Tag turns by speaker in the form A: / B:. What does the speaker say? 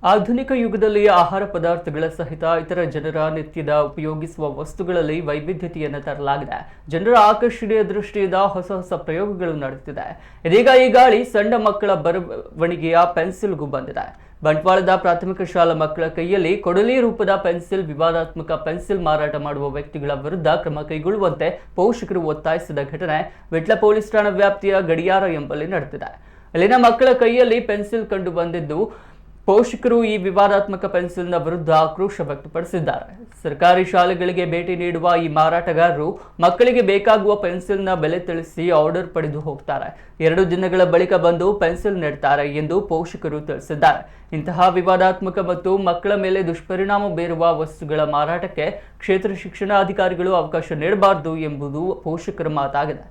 A: ಆಧುನಿಕ ಯುಗದಲ್ಲಿ ಆಹಾರ ಪದಾರ್ಥಗಳ ಸಹಿತ ಇತರ ಜನರ ನಿತ್ಯದ ಉಪಯೋಗಿಸುವ ವಸ್ತುಗಳಲ್ಲಿ ವೈವಿಧ್ಯತೆಯನ್ನು ತರಲಾಗಿದೆ. ಜನರ ಆಕರ್ಷಣೆಯ ದೃಷ್ಟಿಯಿಂದ ಹೊಸ ಹೊಸ ಪ್ರಯೋಗಗಳು ನಡೆಯುತ್ತಿದೆ. ಇದೀಗ ಈ ಗಾಳಿ ಸಣ್ಣ ಮಕ್ಕಳ ಬರವಣಿಗೆಯ ಪೆನ್ಸಿಲ್ಗೂ ಬಂದಿದೆ. ಬಂಟ್ವಾಳದ ಪ್ರಾಥಮಿಕ ಶಾಲಾ ಮಕ್ಕಳ ಕೈಯಲ್ಲಿ ಕೊಡಲಿ ರೂಪದ ಪೆನ್ಸಿಲ್, ವಿವಾದಾತ್ಮಕ ಪೆನ್ಸಿಲ್ ಮಾರಾಟ ಮಾಡುವ ವ್ಯಕ್ತಿಗಳ ವಿರುದ್ಧ ಕ್ರಮ ಕೈಗೊಳ್ಳುವಂತೆ ಪೋಷಕರು ಒತ್ತಾಯಿಸಿದ ಘಟನೆ ವಿಟ್ಲ ಪೊಲೀಸ್ ಠಾಣಾ ವ್ಯಾಪ್ತಿಯ ಗಡಿಯಾರ ಎಂಬಲ್ಲಿ ನಡೆದಿದೆ. ಇಲ್ಲಿನ ಮಕ್ಕಳ ಕೈಯಲ್ಲಿ ಪೆನ್ಸಿಲ್ ಕಂಡು ಬಂದಿದ್ದು ಪೋಷಕರು ಈ ವಿವಾದಾತ್ಮಕ ಪೆನ್ಸಿಲ್ನ ವಿರುದ್ಧ ಆಕ್ರೋಶ ವ್ಯಕ್ತಪಡಿಸಿದ್ದಾರೆ. ಸರ್ಕಾರಿ ಶಾಲೆಗಳಿಗೆ ಭೇಟಿ ನೀಡುವ ಈ ಮಾರಾಟಗಾರರು ಮಕ್ಕಳಿಗೆ ಬೇಕಾಗುವ ಪೆನ್ಸಿಲ್ನ ಬೆಲೆ ತಿಳಿಸಿ ಆರ್ಡರ್ ಪಡೆದು ಹೋಗ್ತಾರೆ. 2 ದಿನಗಳ ಬಳಿಕ ಬಂದು ಪೆನ್ಸಿಲ್ ನೀಡುತ್ತಾರೆ ಎಂದು ಪೋಷಕರು ತಿಳಿಸಿದ್ದಾರೆ. ಇಂತಹ ವಿವಾದಾತ್ಮಕ ಮತ್ತು ಮಕ್ಕಳ ಮೇಲೆ ದುಷ್ಪರಿಣಾಮ ಬೀರುವ ವಸ್ತುಗಳ ಮಾರಾಟಕ್ಕೆ ಕ್ಷೇತ್ರ ಶಿಕ್ಷಣಾಧಿಕಾರಿಗಳು ಅವಕಾಶ ನೀಡಬಾರದು ಎಂಬುದು ಪೋಷಕರ ಮಾತಾಗಿದೆ.